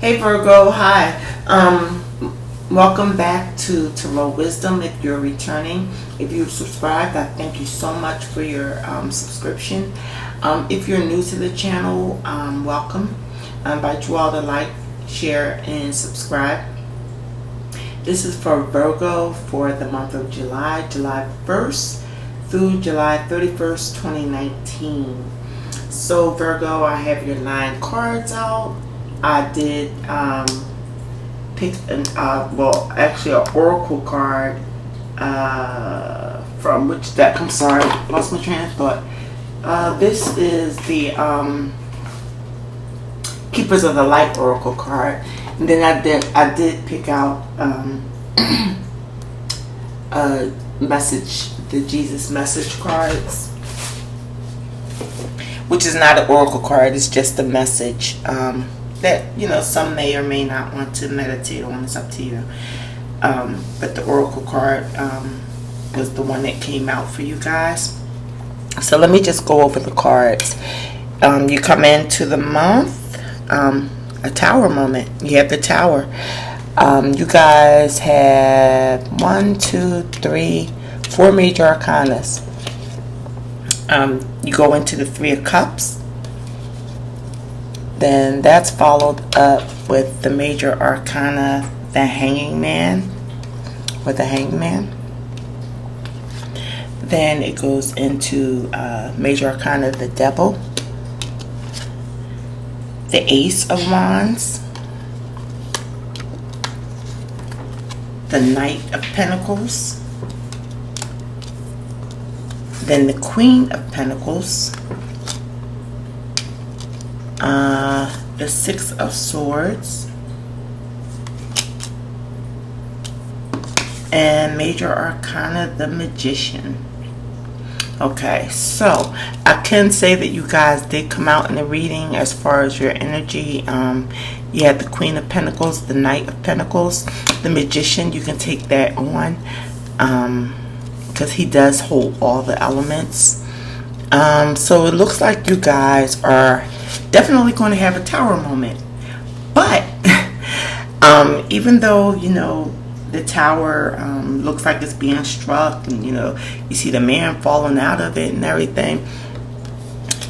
Hey Virgo, hi. Welcome back to Tarot Wisdom. If you're returning, if you've subscribed, I thank you so much for your subscription. If you're new to the channel, welcome. I invite you all to like, share, and subscribe. This is for Virgo for the month of July 1st through July 31st, 2019. So Virgo, I have your 9 cards out. I did pick an actually an oracle card from which deck. I'm sorry, lost my train of thought. This is the Keepers of the Light oracle card, and then I did pick out a message, the Jesus message cards, which is not an oracle card. It's just a message that some may or may not want to meditate on. It's up to you. But the oracle card was the one that came out for you guys. So let me just go over the cards. You come into the month, a Tower moment. You have the Tower. You guys have 4 major arcanas. You go into the 3 of Cups. Then that's followed up with the major arcana, the Hanging Man, or the Hangman. Then it goes into major arcana, the Devil, the Ace of Wands, the Knight of Pentacles, then the Queen of Pentacles, the 6 of Swords, and major arcana, the Magician. Okay, so I can say that you guys did come out in the reading as far as your energy. You had the Queen of Pentacles, the Knight of Pentacles, the Magician. You can take that on because he does hold all the elements. So it looks like you guys are definitely going to have a Tower moment. But even though the Tower looks like it's being struck, and you see the man falling out of it and everything,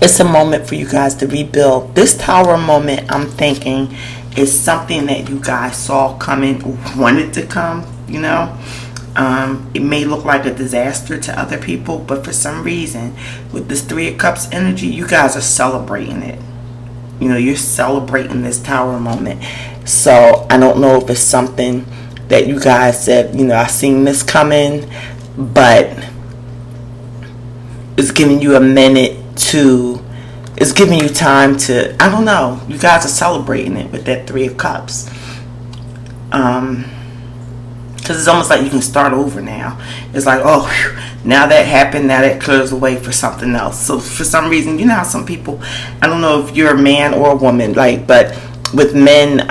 it's a moment for you guys to rebuild. This Tower moment, I'm thinking, is something that you guys saw coming, wanted to come. It may look like a disaster to other people, but for some reason, with this 3 of Cups energy, you guys are celebrating it. You're celebrating this Tower moment. So I don't know if it's something that you guys said, I seen this coming, but it's giving you a minute to, it's giving you time to, I don't know. You guys are celebrating it with that 3 of Cups. Because it's almost like you can start over now. It's like, oh, whew, now that happened, now that clears the way for something else. So for some reason, how some people, I don't know if you're a man or a woman, but with men,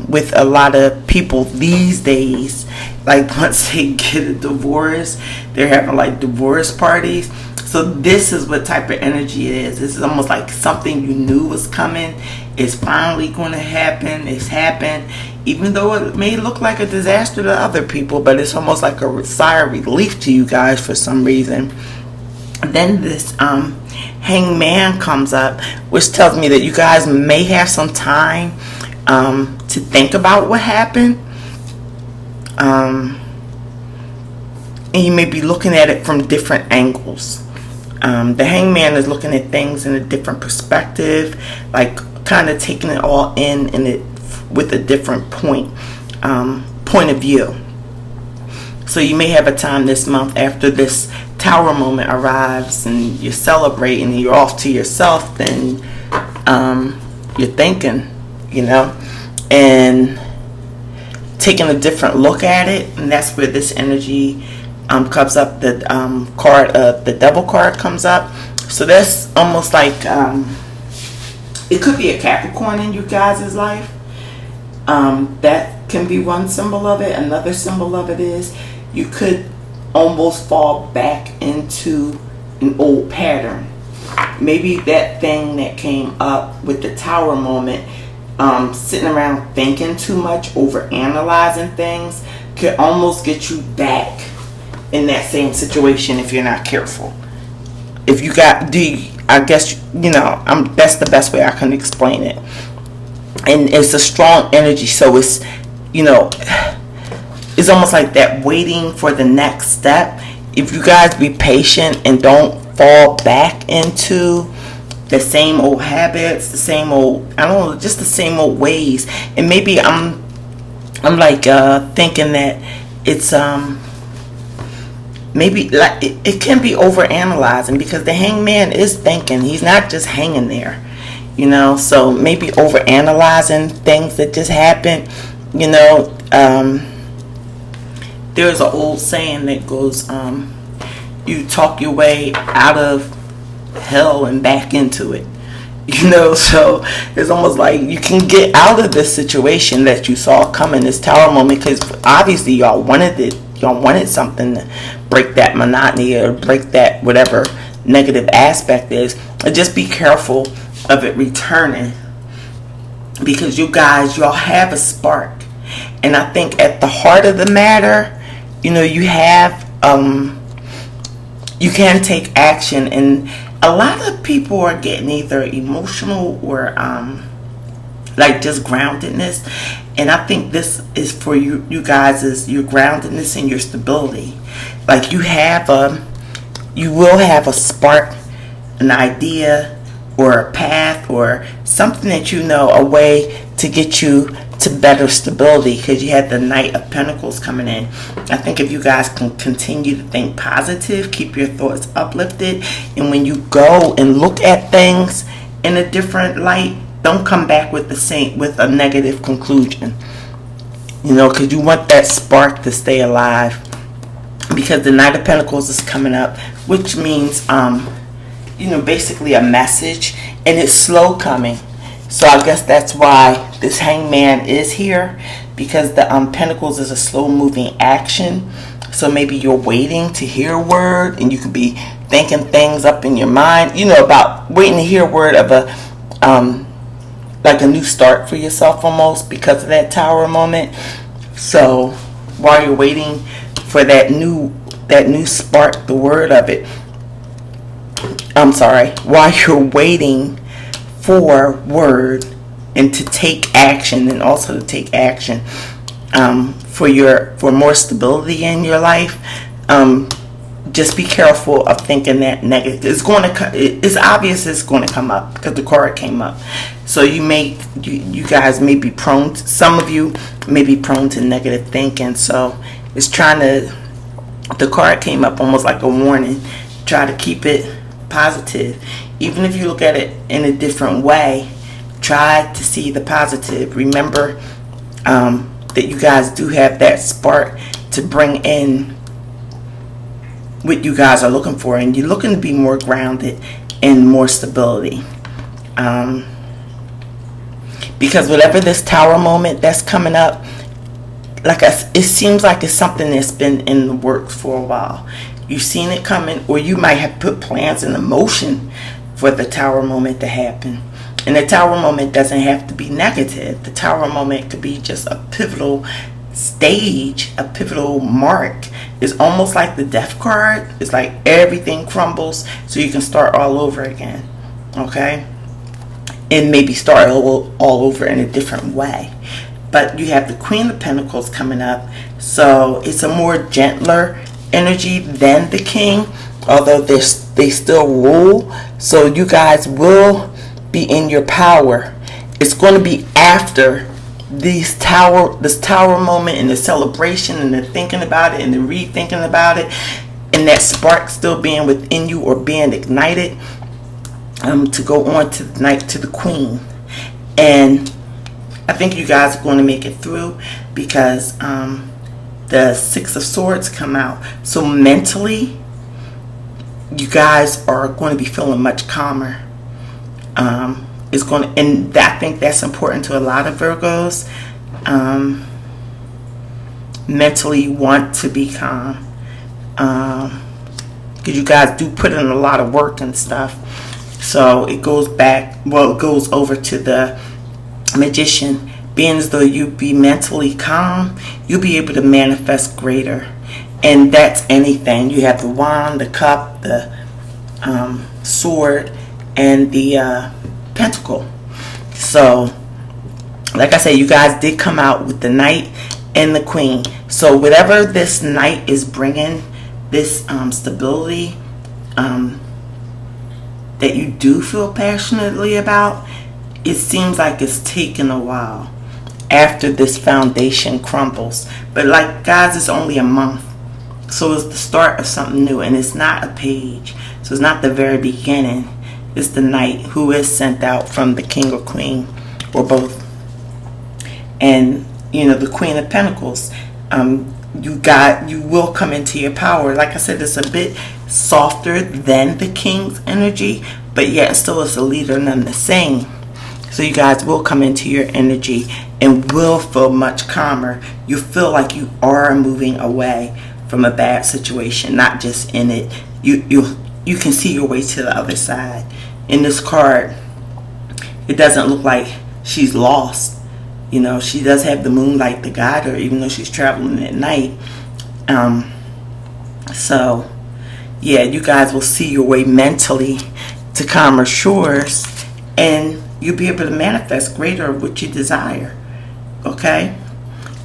with a lot of people these days, once they get a divorce, they're having divorce parties. So this is what type of energy it is. This is almost like something you knew was coming. It's finally going to happen. It's happened. Even though it may look like a disaster to other people, but it's almost like a sigh of relief to you guys for some reason. Then this Hangman comes up, which tells me that you guys may have some time to think about what happened. And you may be looking at it from different angles. The Hangman is looking at things in a different perspective, kind of taking it all in it with a different point of view. So you may have a time this month after this Tower moment arrives and you're celebrating and you're off to yourself, then you're thinking, and taking a different look at it, and that's where this energy comes up. The card, the Devil card comes up. So that's almost like it could be a Capricorn in you guys' life. That can be one symbol of it. Another symbol of it is you could almost fall back into an old pattern. Maybe that thing that came up with the Tower moment sitting around thinking too much, over analyzing things, could almost get you back in that same situation if you're not careful. If you got I guess that's the best way I can explain it. And it's a strong energy, so it's it's almost like that, waiting for the next step. If you guys be patient and don't fall back into the same old habits, the same old, I don't know, just the same old ways. And maybe I'm like thinking that it's maybe like it can be over analyzing, because the hangman is thinking, he's not just hanging there, so maybe over analyzing things that just happened. There's an old saying that goes, you talk your way out of hell and back into it. So it's almost like you can get out of this situation that you saw coming, this tower moment, because obviously y'all wanted it. Y'all wanted something to break that monotony or break that whatever negative aspect is. And just be careful of it returning, because y'all have a spark. And I think at the heart of the matter, you have you can take action, and a lot of people are getting either emotional or like just groundedness. And I think this is for you guys, is your groundedness and your stability. Like you will have a spark, an idea, or a path, or something that a way to get you to better stability, because you had the Knight of Pentacles coming in. I think if you guys can continue to think positive, keep your thoughts uplifted, and when you go and look at things in a different light, don't come back with a negative conclusion. Because you want that spark to stay alive, because the Knight of Pentacles is coming up, which means basically a message, and it's slow coming. So I guess that's why this hangman is here, because the Pentacles is a slow moving action. So maybe you're waiting to hear a word, and you could be thinking things up in your mind, about waiting to hear a word of like a new start for yourself, almost, because of that tower moment. So while you're waiting for that new spark, the word of it, while you're waiting for word and to take action, and also to take action for more stability in your life, just be careful of thinking that negative. It's obvious it's going to come up, because the card came up. So you guys may be prone to, some of you may be prone to negative thinking. So it's the card came up almost like a warning. Try to keep it positive. Even if you look at it in a different way, try to see the positive. Remember that you guys do have that spark to bring in what you guys are looking for, and you're looking to be more grounded and more stability. Because whatever this tower moment that's coming up, it seems like it's something that's been in the works for a while. You've seen it coming, or you might have put plans in motion for the tower moment to happen. And the tower moment doesn't have to be negative. The tower moment could be just a pivotal stage, a pivotal mark. It's almost like the death card. It's like everything crumbles so you can start all over again. Okay? And maybe start all over in a different way. But you have the Queen of Pentacles coming up. So it's a more gentler energy than the King, although they still rule. So you guys will be in your power. It's going to be after this tower moment, and the celebration, and the thinking about it, and the rethinking about it, and that spark still being within you, or being ignited, to go on to the Knight, to the Queen. And I think you guys are going to make it through, because the Six of Swords come out. So mentally, you guys are going to be feeling much calmer. And I think that's important to a lot of Virgos. Mentally want to be calm, because you guys do put in a lot of work and stuff. So it goes over to the Magician, being as though you be mentally calm, you'll be able to manifest greater. And that's anything. You have the wand, the cup, the sword, and the pentacle. So, like I said, you guys did come out with the Knight and the Queen. So whatever this Knight is bringing, this stability that you do feel passionately about, it seems like it's taken a while after this foundation crumbles. But like, guys, it's only a month. So it's the start of something new, and it's not a page. So it's not the very beginning. It's the Knight who is sent out from the King or Queen, or both. And, you know, the Queen of Pentacles. You will come into your power. Like I said, it's a bit softer than the King's energy, but yet still it's a leader none the same. So you guys will come into your energy and will feel much calmer. You feel like you are moving away from a bad situation, not just in it. You can see your way to the other side. In this card, it doesn't look like she's lost. You know, she does have the moonlight to guide her, even though she's traveling at night. So, yeah, you guys will see your way mentally to calmer shores, and you'll be able to manifest greater of what you desire. Okay?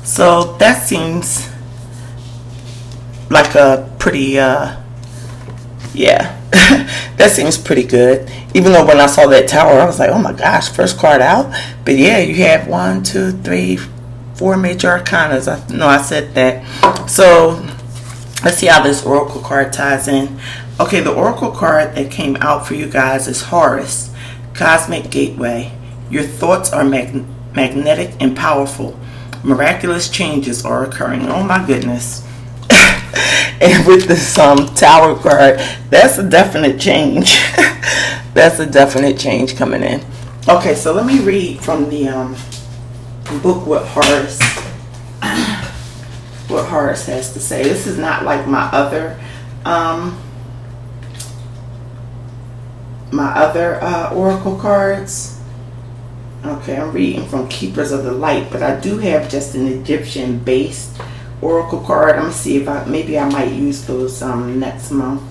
So, that seems like a pretty, yeah. That seems pretty good. Even though when I saw that tower, I was like, oh my gosh, first card out. But yeah, you have 1, 2, 3, 4 major arcanas. I know I said that. So let's see how this oracle card ties in. Okay, the oracle card that came out for you guys is Horus, Cosmic Gateway. Your thoughts are magnetic and powerful. Miraculous changes are occurring. Oh my goodness. And with this tower card, that's a definite change. That's a definite change coming in. Okay, so let me read from the book what Horus has to say. This is not like my other oracle cards. Okay, I'm reading from Keepers of the Light, but I do have just an Egyptian based oracle card. I'm gonna see if maybe I might use those next month.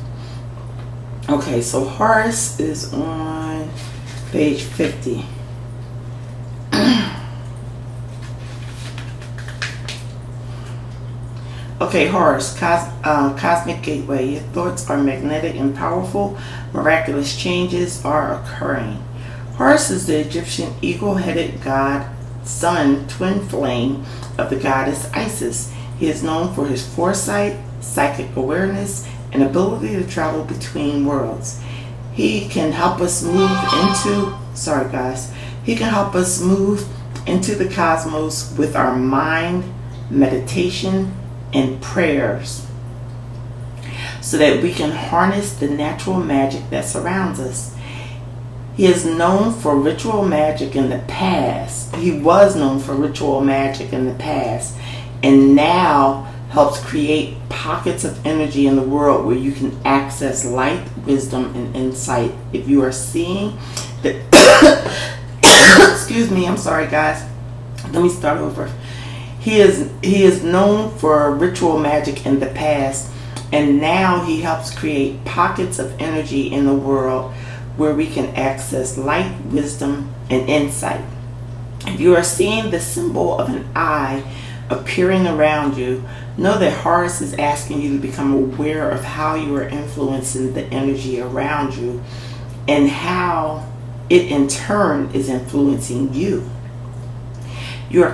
Okay, so Horus is on page 50. Okay, Horus, Cosmic Gateway. Your thoughts are magnetic and powerful. Miraculous changes are occurring. Horus is the Egyptian eagle-headed god, sun, twin flame of the goddess Isis. He is known for his foresight, psychic awareness, and ability to travel between worlds. He can help us move into, he can help us move into the cosmos with our mind, meditation, and prayers, so that we can harness the natural magic that surrounds us. He is known for ritual magic in the past. He was known for ritual magic in the past, and now helps create pockets of energy in the world where you can access light, wisdom, and insight. If you are seeing that, excuse me, I'm sorry guys, let me start over. He is known for ritual magic in the past, and now he helps create pockets of energy in the world where we can access light, wisdom, and insight. If you are seeing the symbol of an eye appearing around you, know that Horus is asking you to become aware of how you are influencing the energy around you and how it in turn is influencing you. You are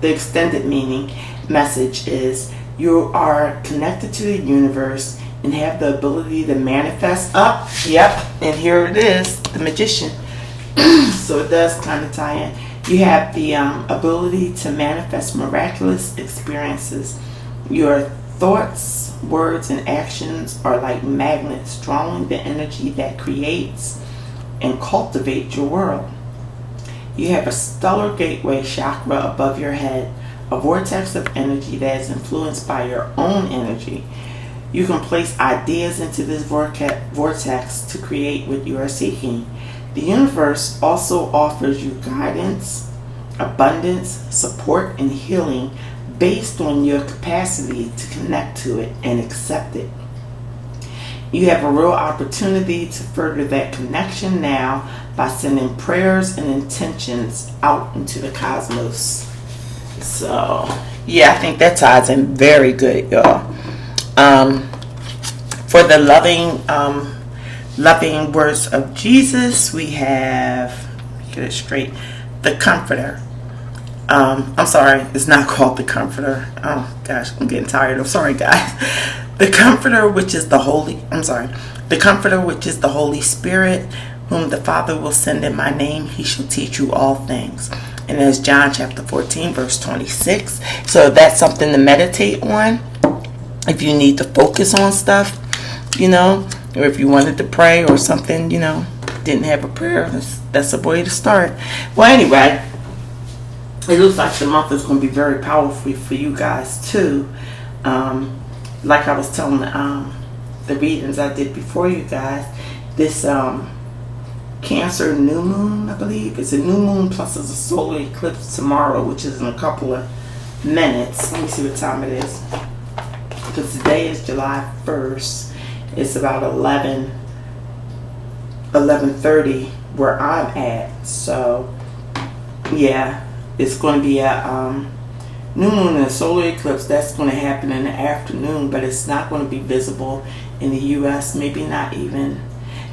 the extended meaning message is you are connected to the universe and have the ability to manifest up. Yep, and here it is, the Magician. So it does kind of tie in. You have the ability to manifest miraculous experiences. Your thoughts, words, and actions are like magnets drawing the energy that creates and cultivates your world. You have a stellar gateway chakra above your head, a vortex of energy that is influenced by your own energy. You can place ideas into this vortex to create what you are seeking. The universe also offers you guidance, abundance, support, and healing based on your capacity to connect to it and accept it. You have a real opportunity to further that connection now by sending prayers and intentions out into the cosmos. So, yeah, I think that ties in very good, y'all. For the loving words of Jesus, we have, get it straight, the Comforter. I'm sorry, it's not called the Comforter. Oh gosh, I'm getting tired. I'm sorry, guys. The Comforter, which is the Comforter, which is the Holy Spirit, whom the Father will send in my name. He shall teach you all things. And that's John chapter 14, verse 26. So that's something to meditate on. If you need to focus on stuff, or if you wanted to pray or something, didn't have a prayer, that's a way to start. Well, anyway, it looks like the month is going to be very powerful for you guys too. Like I was telling the readings I did before you guys, this Cancer new moon, I believe, it's a new moon plus there's a solar eclipse tomorrow, which is in a couple of minutes. Let me see what time it is, because today is July 1st. It's about 11:30 where I'm at. So yeah, it's going to be a new moon and a solar eclipse. That's going to happen in the afternoon, but it's not going to be visible in the U.S. Maybe not even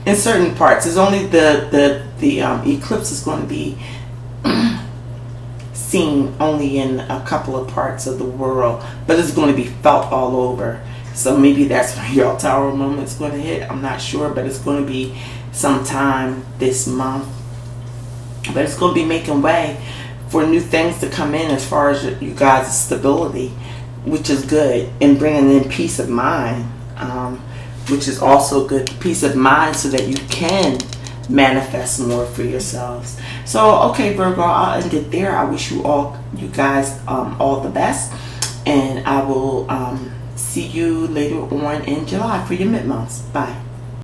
in certain parts. It's only the eclipse is going to be seen only in a couple of parts of the world, but it's going to be felt all over. So maybe that's where your tower moment's going to hit. I'm not sure, but it's going to be sometime this month. But it's going to be making way for new things to come in as far as you guys' stability, which is good, and bringing in peace of mind, which is also good. Peace of mind so that you can manifest more for yourselves. So, okay, Virgo, I'll end it there. I wish you guys all the best, and I will see you later on in July for your mid-months. Bye.